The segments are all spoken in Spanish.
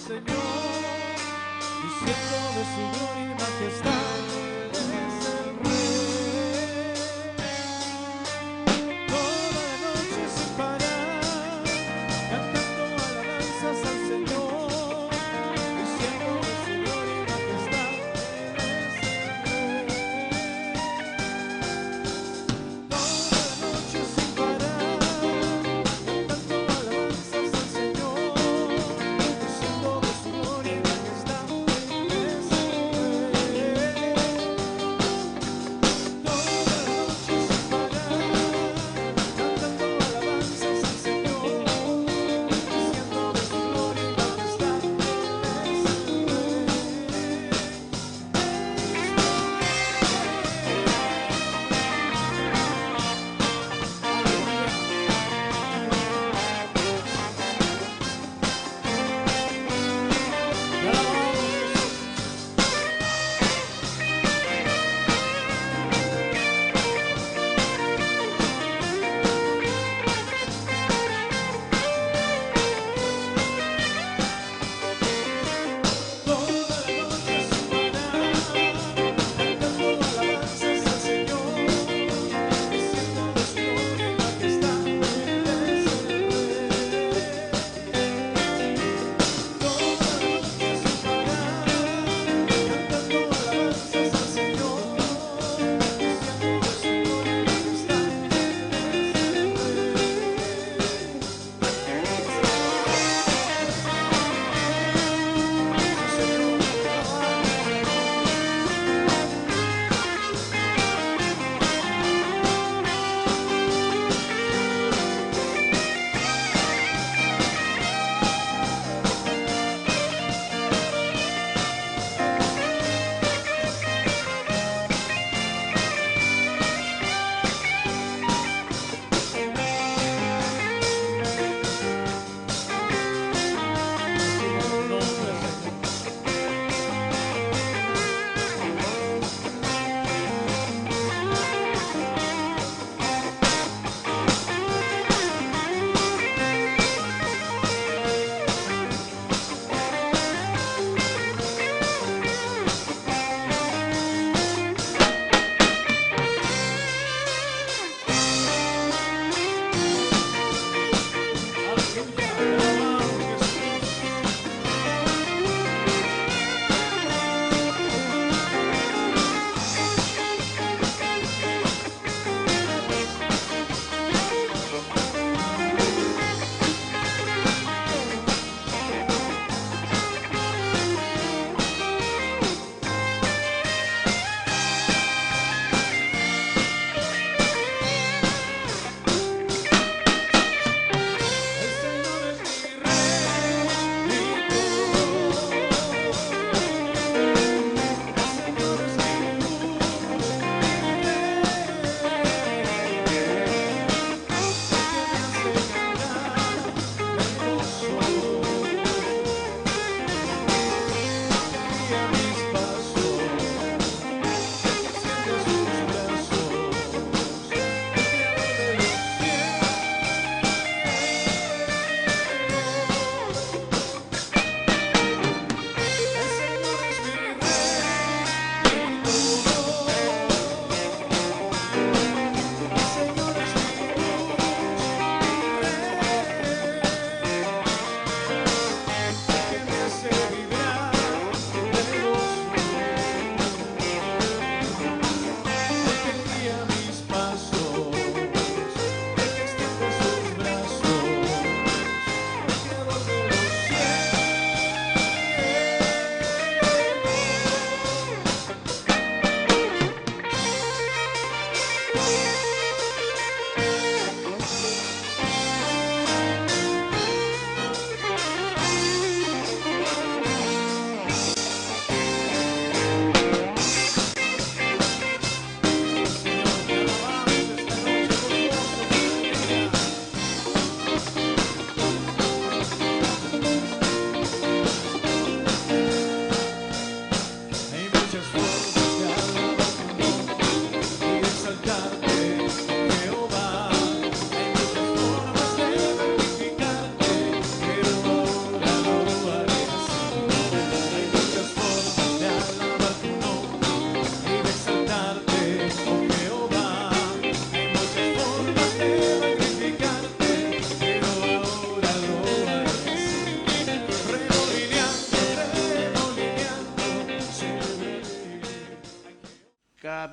Señor, diciendo de su gloria y majestad, es el Rey. Toda la noche sin parar, cantando alabanzas al Señor, diciendo de su gloria y majestad, es el Rey. Toda la noche sin parar, cantando alabanzas al Señor, diciendo de su gloria y majestad, es el Rey.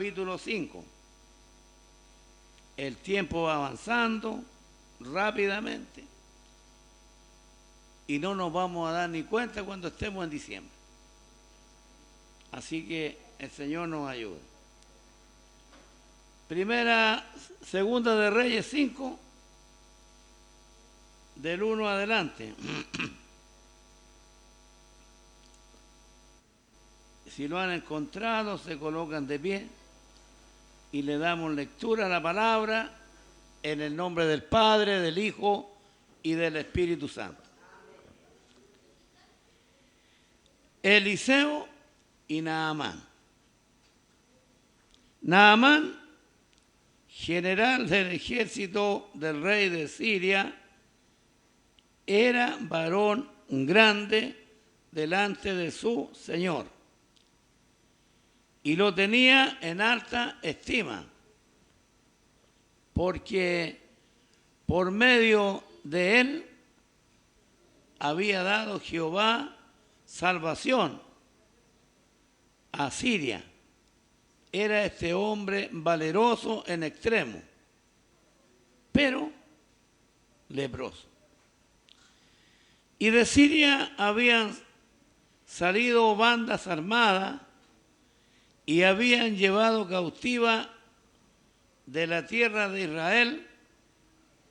capítulo 5. El tiempo va avanzando rápidamente y no nos vamos a dar ni cuenta cuando estemos en diciembre. Así que el Señor nos ayude. Segunda de Reyes 5, del 1 adelante. Si lo han encontrado, se colocan de pie y le damos lectura a la palabra en el nombre del Padre, del Hijo y del Espíritu Santo. Eliseo y Naamán. Naamán, general del ejército del rey de Siria, era varón grande delante de su señor y lo tenía en alta estima, porque por medio de él había dado Jehová salvación a Siria. Era este hombre valeroso en extremo, pero leproso. Y de Siria habían salido bandas armadas y habían llevado cautiva de la tierra de Israel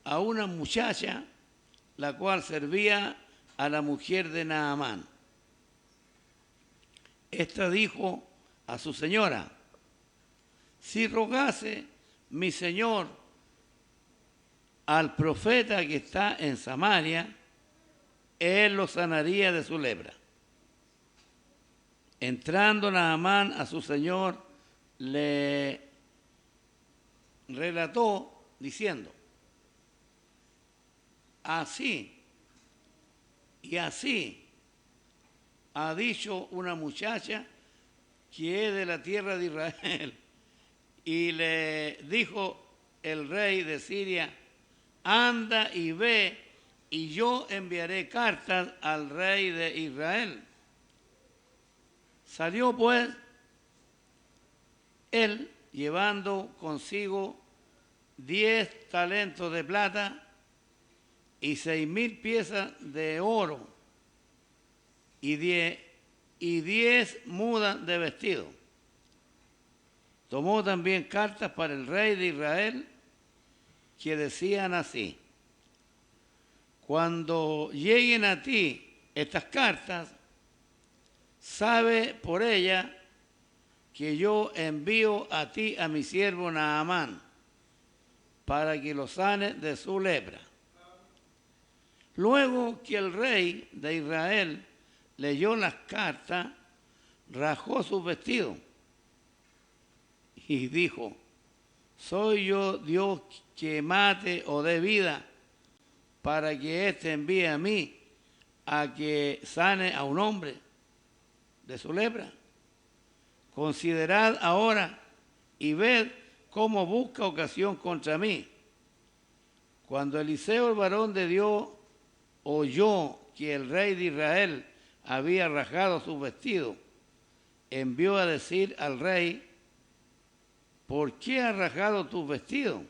a una muchacha, la cual servía a la mujer de Naamán. Esta dijo a su señora: si rogase mi señor al profeta que está en Samaria, él lo sanaría de su lepra. Entrando Naamán a su señor, le relató diciendo: así y así ha dicho una muchacha que es de la tierra de Israel. Y le dijo el rey de Siria: anda y ve, y yo enviaré cartas al rey de Israel. Salió pues él llevando consigo 10 talentos de plata y 6,000 piezas de oro y 10 mudas de vestido. Tomó también cartas para el rey de Israel que decían así: cuando lleguen a ti estas cartas, sabe por ella que yo envío a ti a mi siervo Naamán para que lo sane de su lepra. Luego que el rey de Israel leyó las cartas, rajó sus vestidos y dijo: ¿soy yo Dios que mate o dé vida para que éste envíe a mí a que sane a un hombre de su lepra? Considerad ahora y ved cómo busca ocasión contra mí. Cuando Eliseo, el varón de Dios, oyó que el rey de Israel había rajado sus vestidos, envió a decir al rey: ¿por qué has rajado tus vestidos?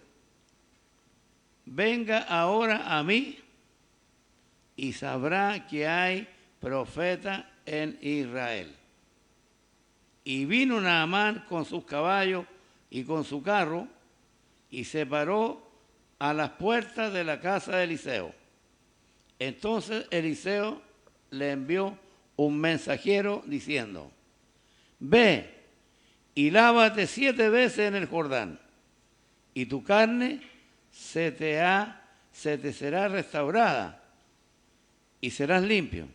Venga ahora a mí y sabrá que hay profeta en Israel. Y vino Naamán con sus caballos y con su carro y se paró a las puertas de la casa de Eliseo. Entonces Eliseo le envió un mensajero diciendo: ve y lávate 7 veces en el Jordán, y tu carne se te será restaurada, y serás limpio.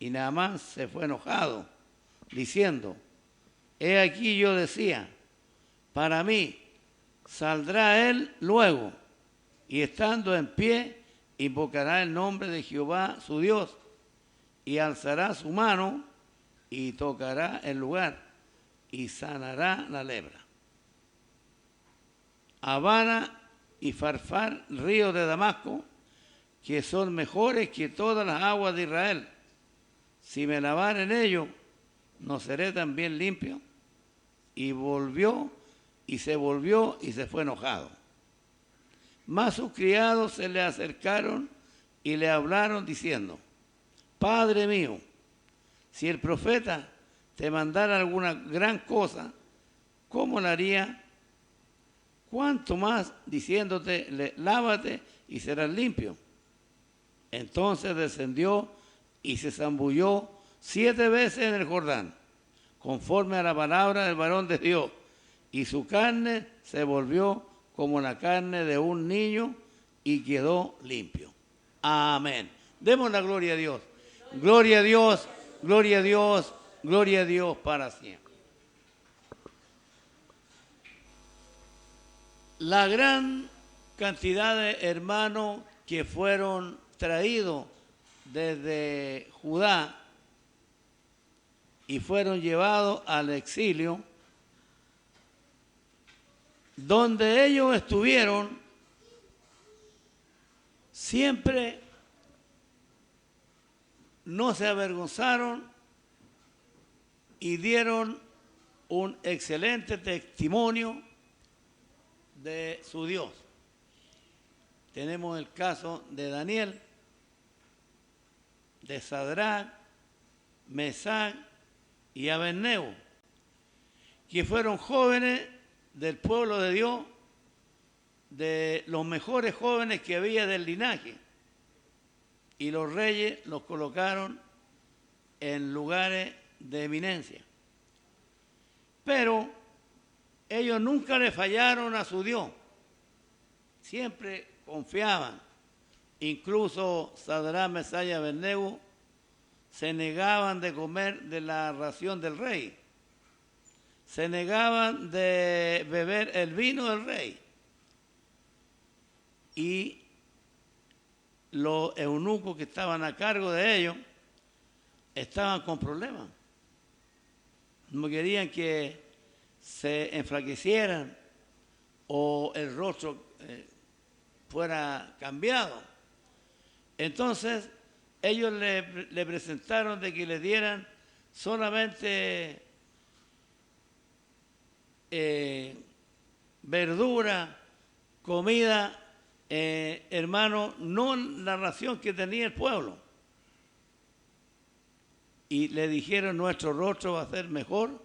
Y Naamán se fue enojado, diciendo: he aquí yo decía, para mí saldrá él luego, y estando en pie, invocará el nombre de Jehová su Dios, y alzará su mano, y tocará el lugar, y sanará la lepra. Habana y Farfar, ríos de Damasco, que son mejores que todas las aguas de Israel. Si me lavare en ellos, ¿no seré también limpio? y volvió y se volvió y se fue enojado. Mas sus criados se le acercaron y le hablaron diciendo: Padre mío, si el profeta te mandara alguna gran cosa, ¿cómo la haría? ¿Cuánto más diciéndote, lávate y serás limpio? Entonces descendió y se zambulló 7 veces en el Jordán, conforme a la palabra del varón de Dios, y su carne se volvió como la carne de un niño y quedó limpio. Amén. Demos la gloria a Dios. Gloria a Dios, gloria a Dios, gloria a Dios para siempre. La gran cantidad de hermanos que fueron traídos desde Judá y fueron llevados al exilio, donde ellos estuvieron, siempre no se avergonzaron y dieron un excelente testimonio de su Dios. Tenemos el caso de Daniel, de Sadrach, Mesach y Abednego, que fueron jóvenes del pueblo de Dios, de los mejores jóvenes que había del linaje, y los reyes los colocaron en lugares de eminencia. Pero ellos nunca le fallaron a su Dios, siempre confiaban. Incluso Sadrach, Mesach y Abednego se negaban de comer de la ración del rey, se negaban de beber el vino del rey, y los eunucos que estaban a cargo de ellos estaban con problemas. No querían que se enflaquecieran o el rostro fuera cambiado. Entonces ellos le presentaron de que le dieran solamente verdura, comida, hermano, no la ración que tenía el pueblo. Y le dijeron: nuestro rostro va a ser mejor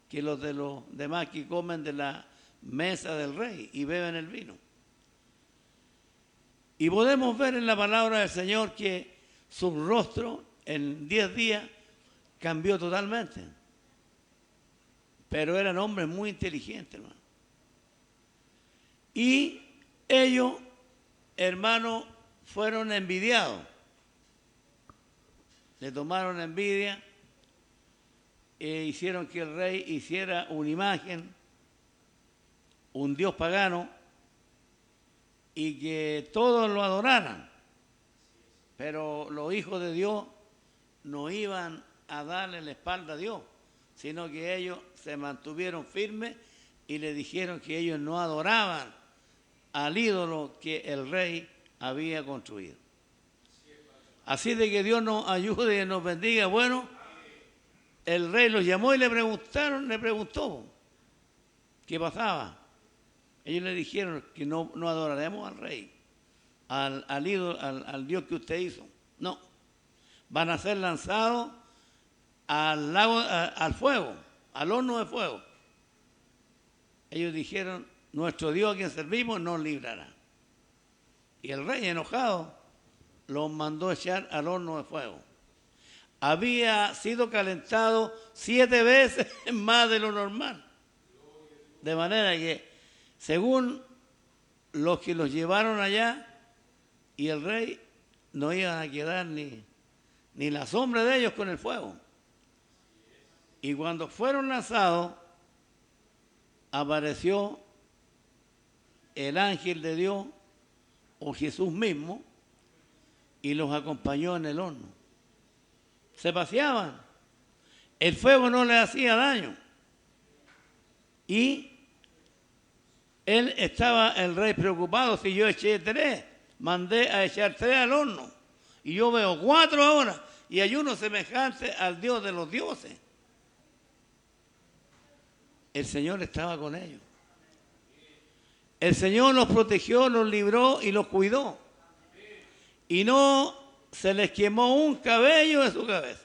que los de los demás que comen de la mesa del rey y beben el vino. Y podemos ver en la palabra del Señor que su rostro en 10 días cambió totalmente. Pero eran hombres muy inteligentes, hermano. Y ellos, hermanos, fueron envidiados. Le tomaron envidia e hicieron que el rey hiciera una imagen, un dios pagano, y que todos lo adoraran. Pero los hijos de Dios no iban a darle la espalda a Dios, sino que ellos se mantuvieron firmes y le dijeron que ellos no adoraban al ídolo que el rey había construido. Así de que Dios nos ayude y nos bendiga. Bueno, el rey los llamó y le preguntó qué pasaba. Ellos le dijeron que no adoraremos al rey, al ídolo, al Dios que usted hizo. No, van a ser lanzados al lago, al fuego, al horno de fuego. Ellos dijeron: nuestro Dios a quien servimos nos librará. Y el rey, enojado, los mandó echar al horno de fuego. Había sido calentado 7 veces más de lo normal. De manera que, según los que los llevaron allá y el rey, no iban a quedar ni la sombra de ellos con el fuego. Y cuando fueron lanzados, apareció el ángel de Dios, o Jesús mismo, y los acompañó en el horno. Se paseaban. El fuego no les hacía daño. Y el rey preocupado: si yo eché 3, mandé a echar 3 al horno, y yo veo 4 ahora, y hay uno semejante al Dios de los dioses. el Señor estaba con ellos. El Señor los protegió, los libró y los cuidó. Y no se les quemó un cabello de su cabeza.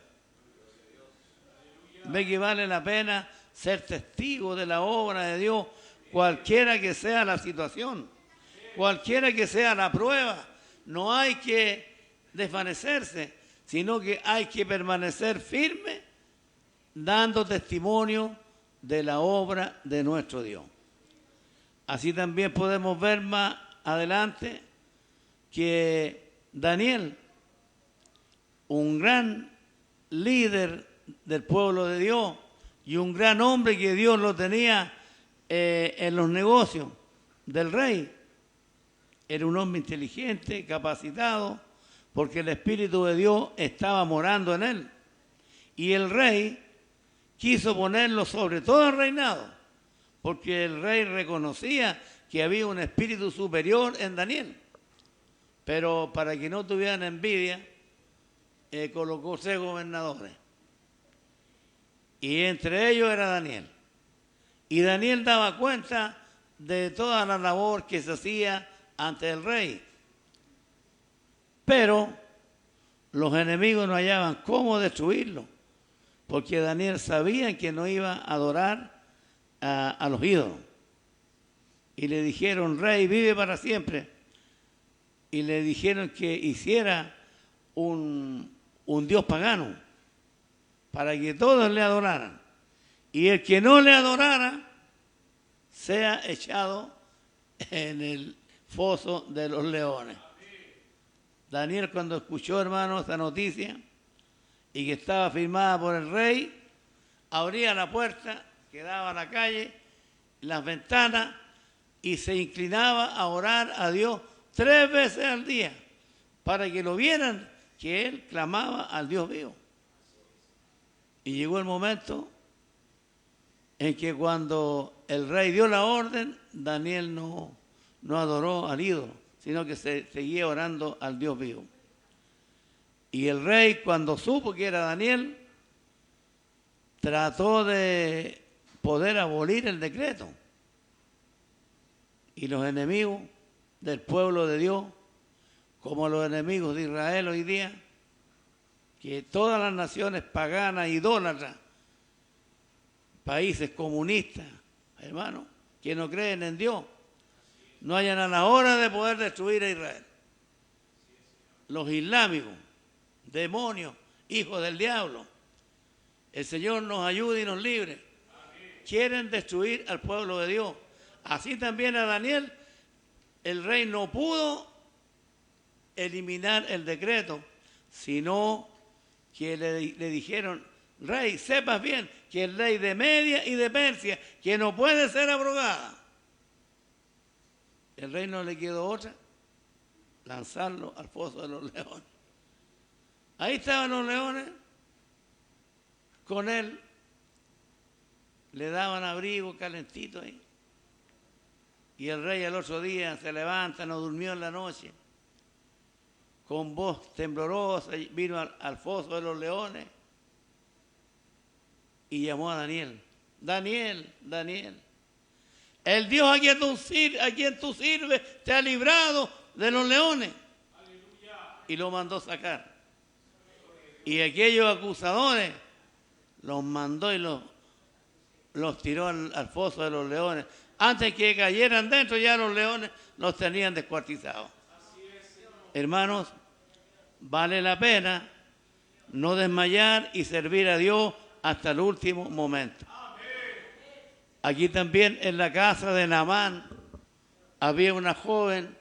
Ve que vale la pena ser testigo de la obra de Dios, cualquiera que sea la situación, cualquiera que sea la prueba. No hay que desvanecerse, sino que hay que permanecer firme, dando testimonio de la obra de nuestro Dios. Así también podemos ver más adelante que Daniel, un gran líder del pueblo de Dios y un gran hombre que Dios lo tenía en los negocios del rey, era un hombre inteligente, capacitado, porque el Espíritu de Dios estaba morando en él. Y el rey quiso ponerlo sobre todo el reinado, porque el rey reconocía que había un espíritu superior en Daniel. Pero para que no tuvieran envidia, colocó 6 gobernadores. Y entre ellos era Daniel. Y Daniel daba cuenta de toda la labor que se hacía ante el rey. Pero los enemigos no hallaban cómo destruirlo, porque Daniel sabía que no iba a adorar a los ídolos. Y le dijeron, rey, vive para siempre. Y le dijeron que hiciera un dios pagano para que todos le adoraran. Y el que no le adorara sea echado en el foso de los leones. Daniel, cuando escuchó, hermano, esta noticia y que estaba firmada por el rey, abría la puerta que daba a la calle, las ventanas, y se inclinaba a orar a Dios 3 veces al día para que lo vieran que él clamaba al Dios vivo. Y llegó el momento en que cuando el rey dio la orden, Daniel no adoró al ídolo, sino que se seguía orando al Dios vivo. Y el rey, cuando supo que era Daniel, trató de poder abolir el decreto. Y los enemigos del pueblo de Dios, como los enemigos de Israel hoy día, que todas las naciones paganas, idólatras, países comunistas, hermanos, que no creen en Dios, no hayan a la hora de poder destruir a Israel. Los islámicos, demonios, hijos del diablo, el Señor nos ayude y nos libre. Quieren destruir al pueblo de Dios. Así también a Daniel, el rey no pudo eliminar el decreto, sino que le dijeron, rey, sepas bien que es ley de Media y de Persia, que no puede ser abrogada. El rey no le quedó otra, lanzarlo al foso de los leones. Ahí estaban los leones, con él, le daban abrigo calentito ahí. Y el rey al otro día se levanta, no durmió en la noche, con voz temblorosa, vino al foso de los leones y llamó a Daniel. Daniel, Daniel, el Dios a quien tú sirves te ha librado de los leones. Aleluya. Y lo mandó sacar. Y aquellos acusadores los mandó y los tiró al foso de los leones. Antes que cayeran dentro, ya los leones los tenían descuartizados. Hermanos, vale la pena no desmayar y servir a Dios hasta el último momento. Aquí también en la casa de Naamán había una joven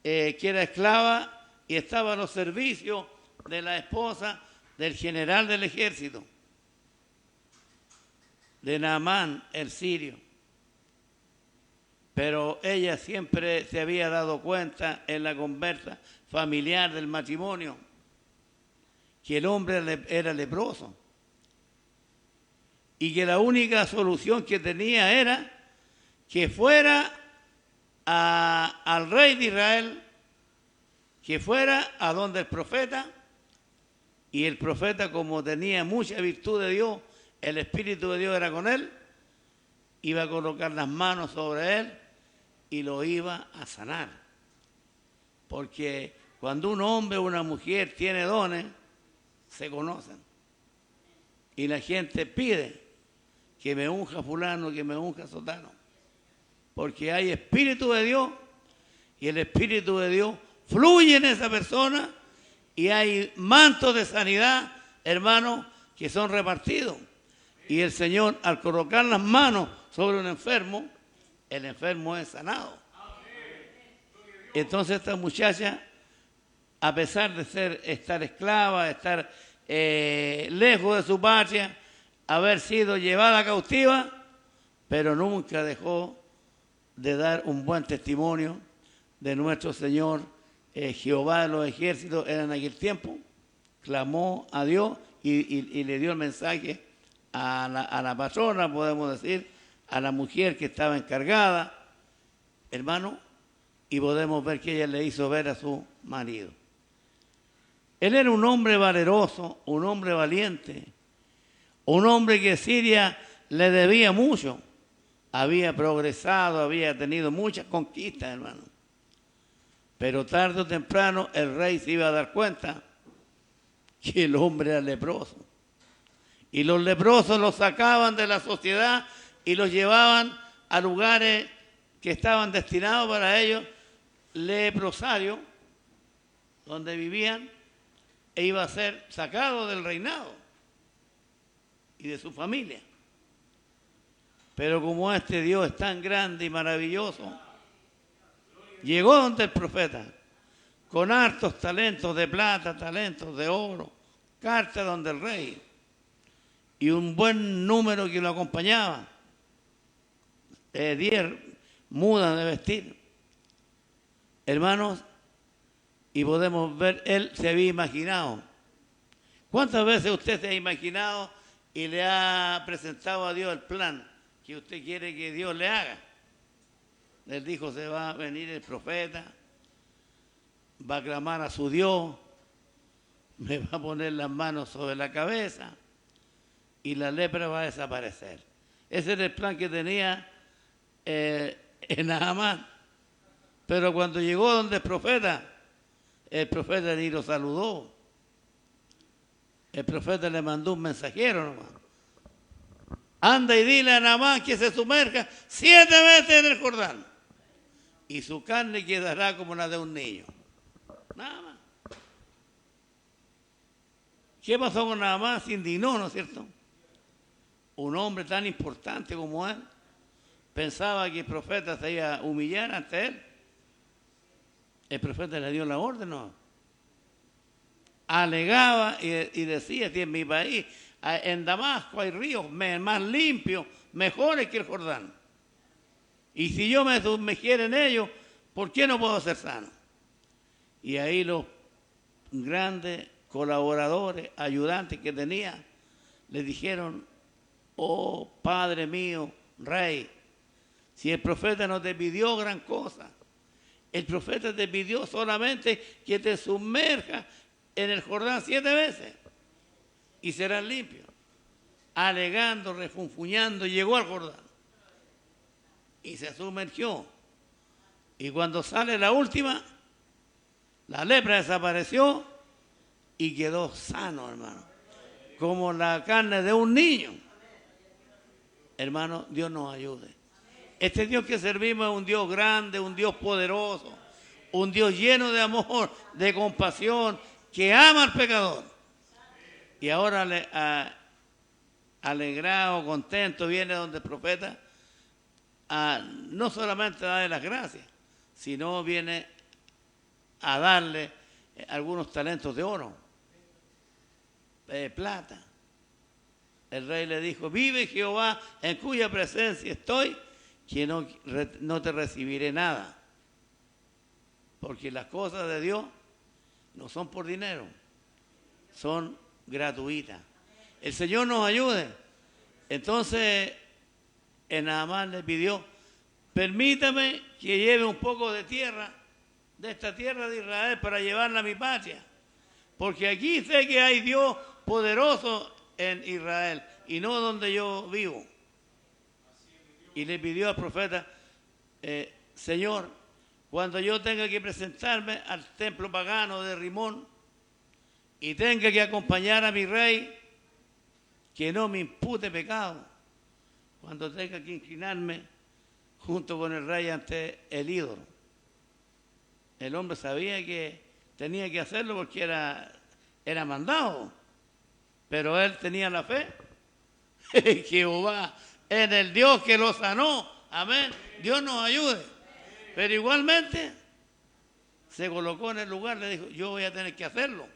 que era esclava y estaba a los servicios de la esposa del general del ejército, de Naamán, el sirio. Pero ella siempre se había dado cuenta en la conversa familiar del matrimonio que el hombre era leproso y que la única solución que tenía era que fuera al rey de Israel, que fuera a donde el profeta, y el profeta, como tenía mucha virtud de Dios, el Espíritu de Dios era con él, iba a colocar las manos sobre él y lo iba a sanar. Porque cuando un hombre o una mujer tiene dones, se conocen. Y la gente pide que me unja fulano, que me unja sotano. Porque hay Espíritu de Dios y el Espíritu de Dios fluye en esa persona y hay mantos de sanidad, hermanos, que son repartidos. Y el Señor, al colocar las manos sobre un enfermo, el enfermo es sanado. Entonces esta muchacha, a pesar de estar esclava, estar lejos de su patria, haber sido llevada cautiva, pero nunca dejó de dar un buen testimonio de nuestro Señor. Jehová de los ejércitos en aquel tiempo clamó a Dios y le dio el mensaje a la patrona, podemos decir, a la mujer que estaba encargada, hermano, y podemos ver que ella le hizo ver a su marido. Él era un hombre valeroso, un hombre valiente, un hombre que Siria le debía mucho. Había progresado, había tenido muchas conquistas, hermano. Pero tarde o temprano el rey se iba a dar cuenta que el hombre era leproso. Y los leprosos los sacaban de la sociedad y los llevaban a lugares que estaban destinados para ellos, leprosarios, donde vivían, e iba a ser sacado del reinado y de su familia. Pero como este Dios es tan grande y maravilloso, llegó donde el profeta, con hartos talentos de plata, talentos de oro, cartas donde el rey, y un buen número que lo acompañaba, 10 mudas de vestir. Hermanos, y podemos ver, él se había imaginado. ¿Cuántas veces usted se ha imaginado y le ha presentado a Dios el plan que usted quiere que Dios le haga? Él dijo, se va a venir el profeta, va a clamar a su Dios, me va a poner las manos sobre la cabeza y la lepra va a desaparecer. Ese era el plan que tenía en Naamán. Pero cuando llegó donde el profeta ni lo saludó. El profeta le mandó un mensajero nomás. Anda y dile a Naamán que se sumerja 7 veces en el Jordán y su carne quedará como la de un niño. Nada más. ¿Qué pasó con Naamán? Se indignó, ¿no es cierto? Un hombre tan importante como él pensaba que el profeta se iba a humillar ante él. El profeta le dio la orden, ¿no? Alegaba y decía que en mi país, en Damasco, hay ríos más limpios, mejores que el Jordán. Y si yo me sumergiera en ellos, ¿por qué no puedo ser sano? Y ahí los grandes colaboradores, ayudantes que tenía, le dijeron, oh Padre mío, Rey, si el profeta no te pidió gran cosa, el profeta te pidió solamente que te sumerjas en el Jordán 7 veces y serás limpio. Alegando, refunfuñando, llegó al Jordán y se sumergió. Y cuando sale la última, la lepra desapareció y quedó sano, hermano, como la carne de un niño. Hermano, Dios nos ayude. Este Dios que servimos es un Dios grande, un Dios poderoso, un Dios lleno de amor, de compasión, que ama al pecador. Y ahora alegrado, contento, viene donde el profeta no solamente a darle las gracias, sino viene a darle algunos talentos de oro, de plata. El rey le dijo, vive Jehová en cuya presencia estoy, que no te recibiré nada. Porque las cosas de Dios no son por dinero, son gratuitas. El Señor nos ayude. Entonces, Naamán le pidió, permítame que lleve un poco de tierra, de esta tierra de Israel, para llevarla a mi patria. Porque aquí sé que hay Dios poderoso en Israel y no donde yo vivo. y le pidió al profeta, Señor, cuando yo tenga que presentarme al templo pagano de Rimón y tenga que acompañar a mi rey, que no me impute pecado, cuando tenga que inclinarme junto con el rey ante el ídolo. El hombre sabía que tenía que hacerlo porque era mandado, pero él tenía la fe. Jehová en el Dios que lo sanó. Amén. Dios nos ayude. Pero igualmente se colocó en el lugar, le dijo, yo voy a tener que hacerlo,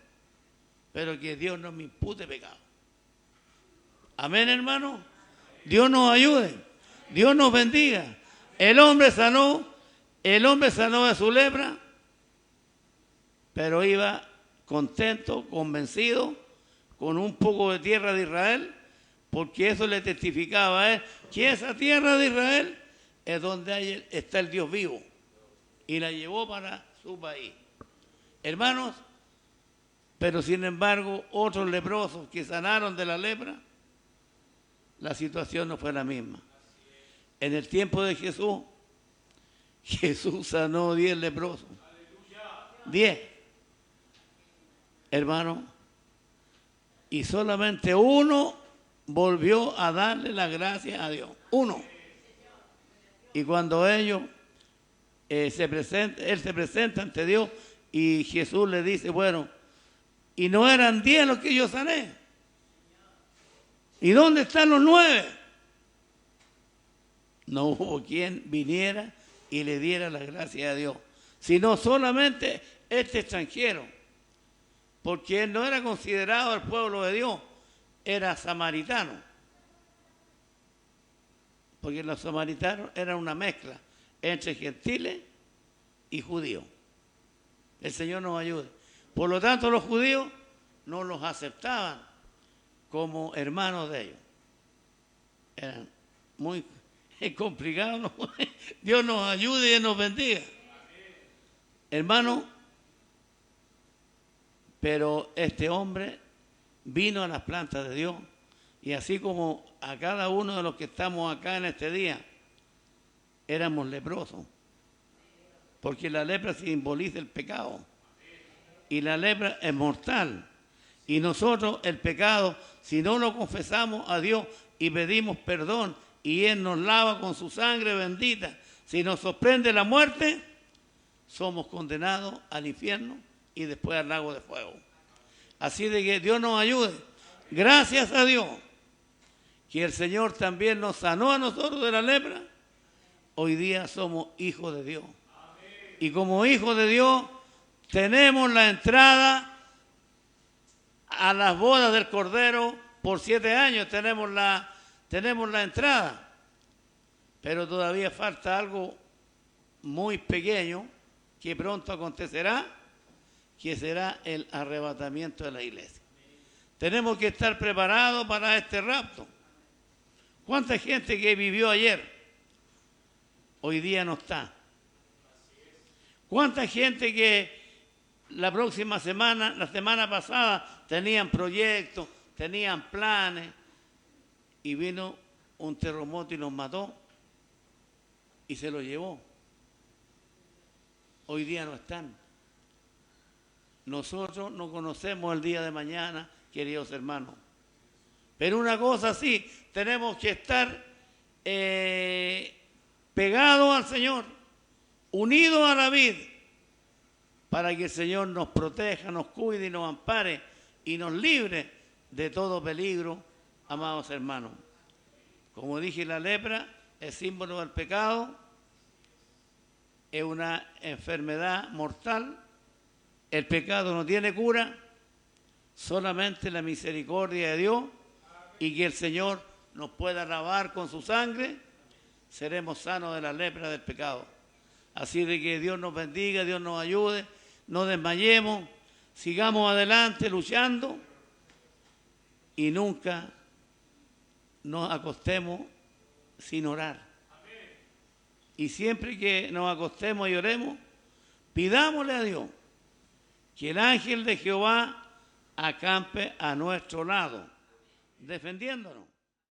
pero que Dios no me impute pecado. Amén, hermano. Dios nos ayude. Dios nos bendiga. El hombre sanó de su lepra, pero iba contento, convencido, con un poco de tierra de Israel, porque eso le testificaba a él que esa tierra de Israel es donde está el Dios vivo, y la llevó para su país. Hermanos, pero sin embargo, otros leprosos que sanaron de la lepra, la situación no fue la misma. En el tiempo de Jesús, Jesús sanó 10 leprosos. 10. Hermano, y solamente uno volvió a darle las gracias a Dios. Uno. Y cuando ellos él se presenta ante Dios y Jesús le dice, bueno, y no eran 10 los que yo sané. ¿Y dónde están los 9? No hubo quien viniera y le diera las gracias a Dios, sino solamente este extranjero, porque él no era considerado el pueblo de Dios, era samaritano, porque los samaritanos eran una mezcla entre gentiles y judíos. El Señor nos ayude. Por lo tanto, los judíos no los aceptaban como hermanos de ellos. Eran muy complicados. ¿No? Dios nos ayude y nos bendiga. Hermano, pero este hombre vino a las plantas de Dios, y así como a cada uno de los que estamos acá en este día, éramos leprosos, porque la lepra simboliza el pecado, y la lepra es mortal, y nosotros el pecado, si no lo confesamos a Dios y pedimos perdón, y Él nos lava con su sangre bendita, si nos sorprende la muerte, somos condenados al infierno y después al lago de fuego. Así de que Dios nos ayude. Gracias a Dios que el Señor también nos sanó a nosotros de la lepra. Hoy día somos hijos de Dios. Y como hijos de Dios tenemos la entrada a las bodas del Cordero por 7 años. Tenemos la entrada. Pero todavía falta algo muy pequeño que pronto acontecerá, que será el arrebatamiento de la iglesia. Tenemos que estar preparados para este rapto. ¿Cuánta gente que vivió ayer hoy día no está? ¿Cuánta gente que la próxima semana, la semana pasada, tenían proyectos, tenían planes, y vino un terremoto y los mató y se los llevó? Hoy día no están. Nosotros no conocemos el día de mañana, queridos hermanos. Pero una cosa sí, tenemos que estar pegados al Señor, unidos a la vid, para que el Señor nos proteja, nos cuide y nos ampare y nos libre de todo peligro, amados hermanos. Como dije, la lepra es símbolo del pecado, es una enfermedad mortal. El pecado no tiene cura, solamente la misericordia de Dios, y que el Señor nos pueda lavar con su sangre, seremos sanos de la lepra del pecado. Así de que Dios nos bendiga, Dios nos ayude, no desmayemos, sigamos adelante luchando y nunca nos acostemos sin orar. Y siempre que nos acostemos y oremos, pidámosle a Dios que el ángel de Jehová acampe a nuestro lado, defendiéndonos.